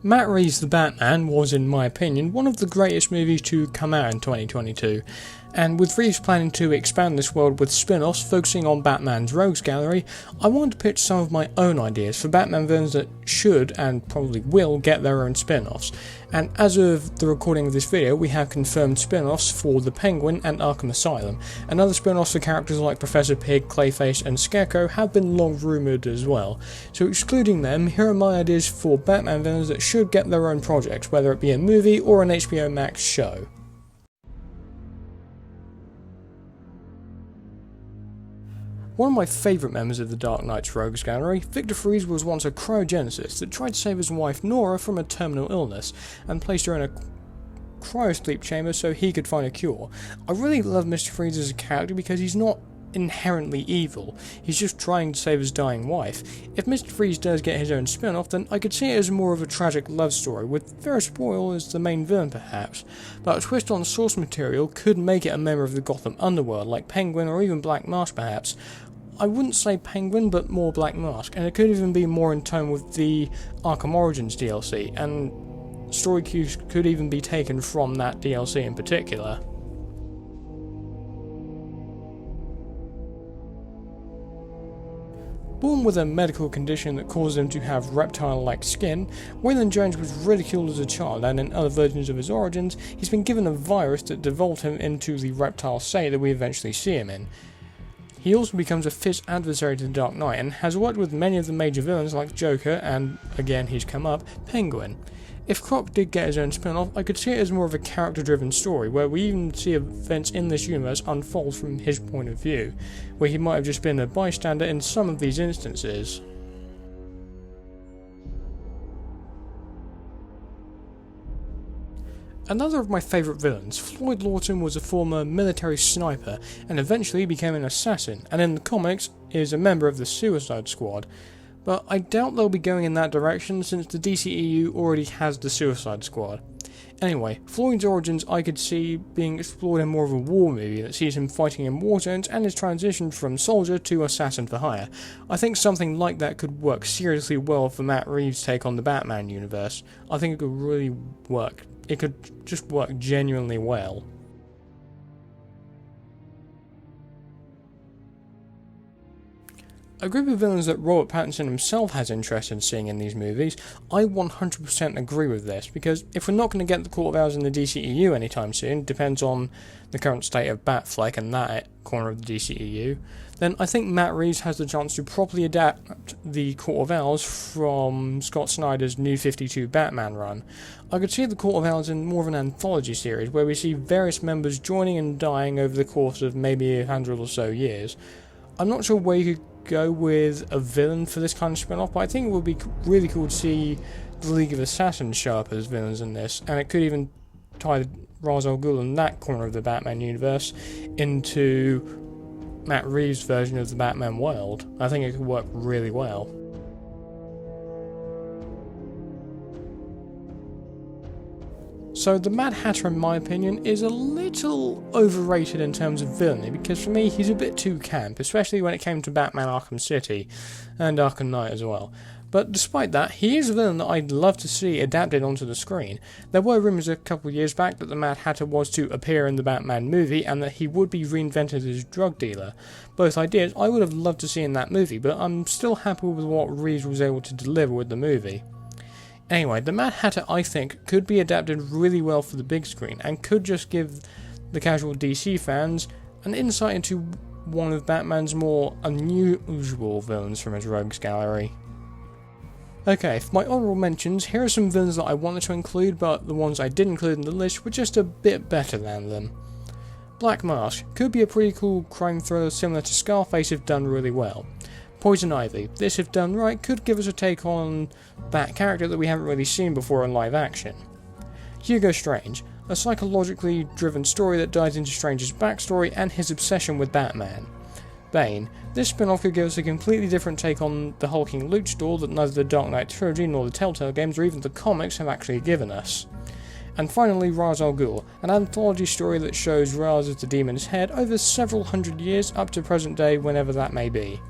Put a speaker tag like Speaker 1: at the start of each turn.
Speaker 1: Matt Reeves The Batman was, in my opinion, one of the greatest movies to come out in 2022, and with Reeves planning to expand this world with spin-offs focusing on Batman's Rogues Gallery, I wanted to pitch some of my own ideas for Batman villains that should, and probably will, get their own spin-offs. And as of the recording of this video, we have confirmed spin-offs for The Penguin and Arkham Asylum, and other spin-offs for characters like Professor Pig, Clayface and Scarecrow have been long rumoured as well. So excluding them, here are my ideas for Batman villains that should get their own projects, whether it be a movie or an HBO Max show. One of my favourite members of the Dark Knight's Rogues Gallery, Victor Fries was once a cryogenicist that tried to save his wife Nora from a terminal illness and placed her in a cryosleep chamber so he could find a cure. I really love Mr. Freeze as a character because he's not inherently evil, he's just trying to save his dying wife. If Mr. Freeze does get his own spin-off, then I could see it as more of a tragic love story, with Ferris Boyle as the main villain perhaps, but a twist on the source material could make it a member of the Gotham underworld, like Penguin or even Black Mask perhaps. I wouldn't say Penguin, but more Black Mask, and it could even be more in tone with the Arkham Origins DLC, and story cues could even be taken from that DLC in particular. Born with a medical condition that caused him to have reptile-like skin, Waylon Jones was ridiculed as a child, and in other versions of his origins, he's been given a virus that devolved him into the reptile state that we eventually see him in. He also becomes a fierce adversary to the Dark Knight, and has worked with many of the major villains like Joker, and, again he's come up, Penguin. If Croc did get his own spin-off, I could see it as more of a character-driven story, where we even see events in this universe unfold from his point of view, where he might have just been a bystander in some of these instances. Another of my favourite villains, Floyd Lawton, was a former military sniper and eventually became an assassin, and in the comics is a member of the Suicide Squad. But I doubt they'll be going in that direction since the DCEU already has the Suicide Squad. Anyway, Floyd's origins I could see being explored in more of a war movie that sees him fighting in war zones and his transition from soldier to assassin for hire. I think something like that could work seriously well for Matt Reeves' take on the Batman universe. I think it could really work. It could just work genuinely well. A group of villains that Robert Pattinson himself has interest in seeing in these movies, I 100% agree with this, because if we're not going to get the Court of Owls in the DCEU anytime soon, depends on the current state of Batfleck and that corner of the DCEU, then I think Matt Reeves has the chance to properly adapt the Court of Owls from Scott Snyder's New 52 Batman run. I could see the Court of Owls in more of an anthology series, where we see various members joining and dying over the course of maybe 100 or so years. I'm not sure where you could go with a villain for this kind of spin-off, but I think it would be really cool to see the League of Assassins show up as villains in this, and it could even tie Ra's al Ghul in that corner of the Batman universe into Matt Reeves' version of the Batman world. I think it could work really well. So the Mad Hatter, in my opinion, is a little overrated in terms of villainy, because for me he's a bit too camp, especially when it came to Batman Arkham City and Arkham Knight as well. But despite that, he is a villain that I'd love to see adapted onto the screen. There were rumours a couple of years back that the Mad Hatter was to appear in the Batman movie and that he would be reinvented as a drug dealer. Both ideas I would have loved to see in that movie, but I'm still happy with what Reeves was able to deliver with the movie. Anyway, the Mad Hatter, I think, could be adapted really well for the big screen, and could just give the casual DC fans an insight into one of Batman's more unusual villains from his Rogues Gallery. Okay, for my honourable mentions, here are some villains that I wanted to include, but the ones I did include in the list were just a bit better than them. Black Mask could be a pretty cool crime thriller similar to Scarface if done really well. Poison Ivy, this if done right could give us a take on that character that we haven't really seen before in live action. Hugo Strange, a psychologically driven story that dives into Strange's backstory and his obsession with Batman. Bane, this spin-off could give us a completely different take on the hulking luchador that neither the Dark Knight trilogy nor the Telltale games or even the comics have actually given us. And finally, Ra's al Ghul, an anthology story that shows Ra's as the demon's head over several hundred years up to present day, whenever that may be.